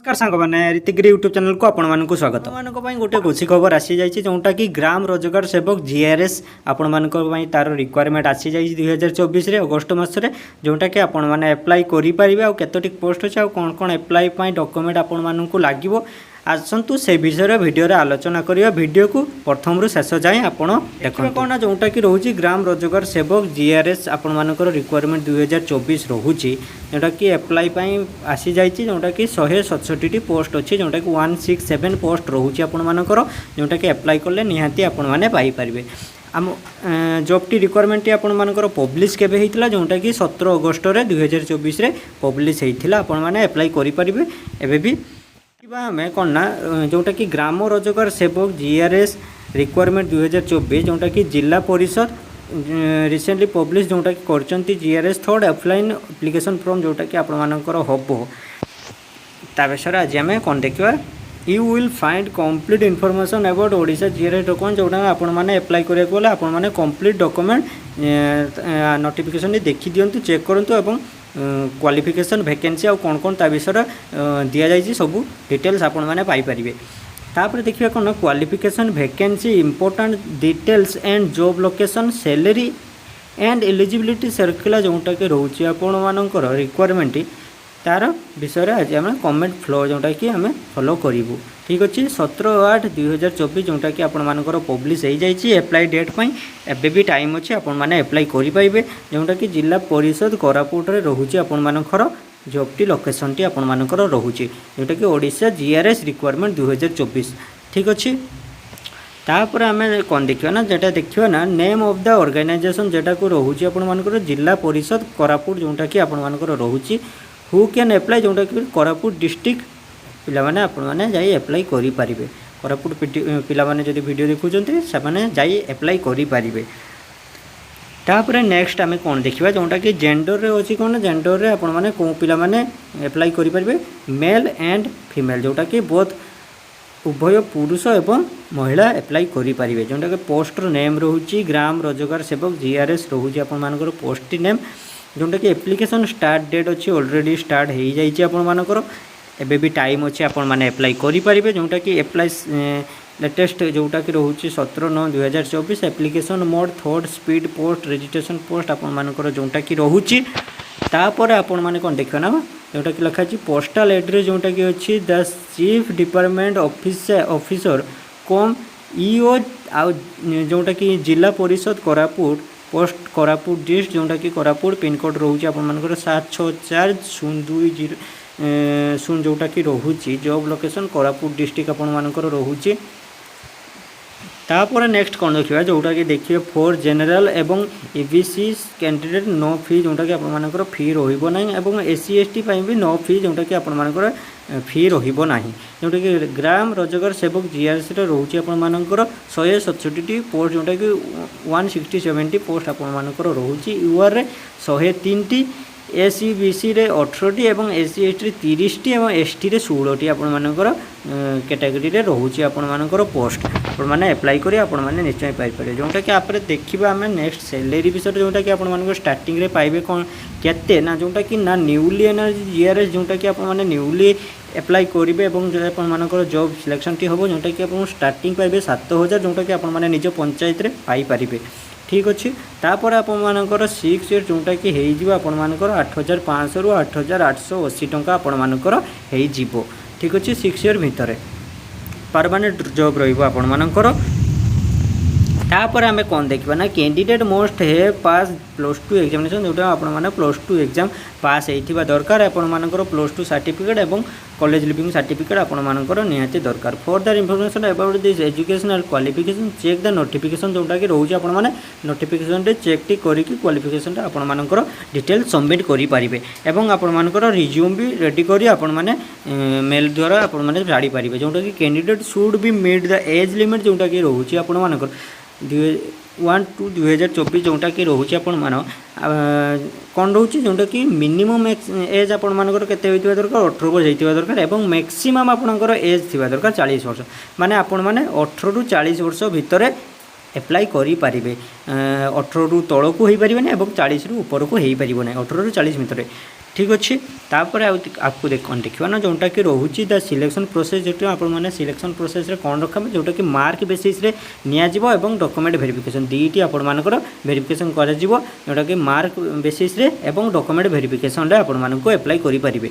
नमस्कार सांग मैंने ऋतिगिरी यूट्यूब चैनल को आपण मानक स्वागत गोटे खुशी खबर आसी जाइए जोटा कि ग्राम रोजगार सेवक जीआरएस आपण मानक तार रिक्वायरमेंट आसी जाइए 2024 अगस्ट मसरे जोटा कि आपण मैंने एप्लाई करेंगे आउ कतोटी पोस्ट अच्छे कौन कौन एप्लाई डॉक्यूमेंट आपण मानक लगे आसतु से विषय वीडियो रे आलोचना करिया वीडियो को प्रथम रु शेष जाए आपण देखो कौन जोटा कि रोची ग्राम रोजगार सेवक जीआरएस आपण मानकर रिक्वायरमेंट 2024 रोची जोटा कि एप्लाई आसी जाइए जोटा कि 167 पोस्ट अच्छी जोटा कि 167 पोस्ट रोची आपण मानकर जोटा कि एप्लाई कले निहाती आपण माने पाई परिबे आम जॉब टी रिक्वायरमेंट आपण मानकर पब्लिश केबे हेतिला जोटा कि 17 अगस्त रे 2024 रे पब्लिश हेतिला आपण माने एप्लाई करि परिबे एबे भी आम कौन ना जोटा कि ग्राम रोजगार सेवक जीआरएस रिक्वायरमेंट 2024 जोटा कि जिला परिषद रिसेंटली पब्लिश जोटा कि करचंती GRS third offline application form जोटा कि आपण मानकर हबो ता विषय आज आम कौन देखा you will find complete information about Odisha GRS document जोटा आपण माने अप्लाई करिया बोले आपण माने कंप्लीट डॉक्यूमेंट नोटिफिकेशन देखि दियंतु चेक करंतु एवं क्वालिफिकेशन वैकेंसी आ कौन कौन ता विषय दि जाइए सब डिटेल्स आपण मैंने पाइपर तापर देखिए कौन qualification vacancy important details and job location salary and eligibility circular जोटा कि रोचे आपण मानकर रिक्वायरमेंट तार विषय आज आम कमेंट फ्लो जोटा कि आम फॉलो करूँ ठीक अच्छे 17/8/2024 जोटा कि आपण मानकर पब्लिश हो जाइए एप्लाई डेट एबे भी टाइम अच्छे आपण माने एप्लाई करेंगे जोटा कि जिला परिषद कोरापुट रे रोचे आपण मानकर जॉब टी लोकेशन टी आपण मानकर रोचे जोटा कि ओडिशा जीआरएस रिक्वायरमेंट 2024 ठीक अच्छे तापर आम कौन देखा ना जेटा देखा ना नेम ऑफ द ऑर्गेनाइजेशन जेटा को रोचे आपण मानकर जिला परिषद कोरापुट जोटा कि आपण मानकर रोचे हु कैन एप्लाई जोटा कि कोरापुट डिस्ट्रिक्ट पिला माने आपण माने जाई एप्लाई करि परिबे कोरापुट पिला माने जदि वीडियो देखुचंती से माने जाई एप्लाई करि परिबे तापर नेक्स्ट आमे कोन देखिबा जोटा कि जेंडर रे अछि कोन जेंडर रे आपण माने को पिला माने एप्लाई करि परिबे मेल एंड फीमेल जोटा कि बोथ उभय पुरुष एवं महिला एप्लाई करि परिबे जोटा कि पोस्टर नेम रहउची ग्राम रोजगार सेवक जीआरएस रहउची आपण मानकर पोस्ट नेम जोटा कि एप्लिकेशन स्टार्ट डेट अच्छी ऑलरेडी स्टार्ट हो जाइए आपण मानकर एबे भी टाइम अच्छे आपण माने एप्लाई करेंगे जोटा कि एप्लाई लेटेस्ट जोटा कि रोचे 17/9/2024 application mode third speed post registration post आपण मानकर जोटा कि रोचे तापर आपण माने कौन देखिए ना जोटा कि लिखाची पोस्टल एड्रेस जोटा कि अच्छी the chief department officer cum EO आ जोटा कि जिला परिषद कोरापुट पोस्ट कोरापुट डिस्ट्रिक्ट जोटा कि कोरापुट पिनकोड रोचे आपण मानकर 764020 जोटा कि रोचे जॉब लोकेशन कोरापुट डिस्ट्रिक्ट आपण मानकर रोचे तापर नेक्स्ट कौन देखिए जोटा कि देखिए फॉर जनरल एवं एबीसी कैंडिडेट नो फी जोटा कि आपण मानकर फी रहिबो नाही एवं एससी एसटी पई भी नो फी जोटा कि आपण मानकर फी रहिबो नाही जोटा कि ग्राम रोजगार सेवक जीआरएस रे रोचे आपण मानकर 167 पोस्ट जोटा कि 167 पोस्ट आपण मानकर रोचे यूआर रे 103 एससी बीसी रे 18 एवं एससी एसटी 30 एवं एसटी रे 16 आपण मानकर कैटेगरी रे रोचे आपण मानकर पोस्ट आपण माने अप्लाई करी आपण माने निश्चय पाई पारे जोटा कि आपरे देखिबा हमें नेक्स्ट सैलरी विषय जोटा कि आपण मानकर स्टार्टिंग रे पाइबे कोन केते ना जोटा कि ना न्यूली एनर्जी जीआरएस जोटा कि आपण माने न्यूली अप्लाई करेंगे और जो आपण मानकर जॉब सिलेक्शन टी हम जोटा कि आप स्टार्टिंग पाइबे 7000 जोटा कि आपण माने निज पंचायत रे पाई पारिबे ठीक अच्छे तापर आपण मानकर 6 ईयर जोटा कि हेई जिवो आपण मानकर 8500 रु 8880 टंका आपण मानकर हेई जिवो ठीक अच्छे 6 ईयर भितर परमानेंट जॉब रहिबो आपण मानकर तापर आम कौन देखा ना कैंडिडेट मोस्ट है पास +2 एग्जामिनेशन जोटा आपण माने +2 एग्जाम पास होइथिबा दरकार आपण मानकर +2 सर्टिफिकेट एवं कॉलेज लिविंग सर्टिफिकेट आपण मानकर निहाती दरकार further information about this educational qualification check the notification जोटा कि रोचे आपण माने नोटिफिकेशन रे चेक टी करी क्वालिफिकेशन आपण मानकर डिटेल सबमिट करि परिबे एवं आपण मानकर रिज्यूम भी रेडी करी आपण माने मेल द्वारा आपण माने जाडी परिबे जोटा कि candidate should be meet the age limit जोटा कि रोचे आपण मानकर 1/2/2024 जोटा कि रोचे आपण मान कौन रोचे जोटा कि मिनिमम एज आपण मानकर केते होइतिबा दरकार 18 वर्ष होइतिबा दरकार एवं मैक्सिमम आपणकर एज थिबा दरकार 40 वर्ष माने आपण माने 18 रु 40 वर्ष भितर एप्लाई करि पारिबे 18 रु तळकु होई परिबे नै एवं 40 रु ऊपर को होई परिबो नै 18 रु 40 भितर ठीक अच्छे तापर आपको देखा ना जोटा कि रोचे द सिलेक्शन प्रोसेस जो आपने सिलेक्शन प्रोसेस रे कौन रखा जोटा कि मार्क बेसिस रे नियाजिबो एवं डॉक्यूमेंट वेरिफिकेशन दुईटी आपर वेरिफिकेशन कर जोटा कि मार्क बेसिस रे एवं डॉक्यूमेंट वेरिफिकेशन रे आपको एप्लाई करें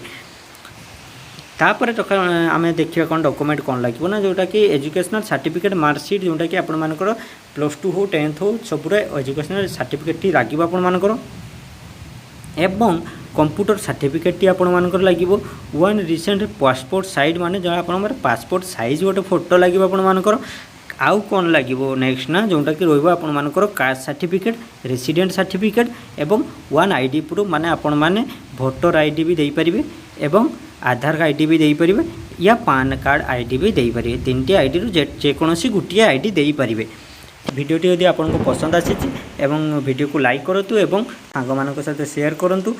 तापर आम देखा कौन डॉक्यूमेंट कौन लगे ना जोटा कि एजुकेशनल सर्टिफिकेट मार्कशीट जोटा कि आपर +2 हो 10th हो सब एजुकेशनल सर्टिफिकेट लगे आपर एवं कंप्यूटर सर्टिफिकेट आपर लगे वन रिसेंट पासपोर्ट साइज माने जहाँ आप पासपोर्ट साइज गोटे फोटो लगे आपर आउ कौन लगे नेक्स्ट ना जोटा कि रपर कास्ट सर्टिफिकेट रेसिडेंट सर्टिफिकेट एवं वन आईडी प्रूफ माने आपण माने भोटर आईडी भी देपारे एवं आधार आईडी भी देपारे या पान कार्ड आईडी भी देपारे 3टी आईडी जेकोसी गोटे आईडी देपारे भिडियोटी यदि आपको पसंद आसी भिडियो को लाइक करूँ और सांग मान सहित शेयर करूँ।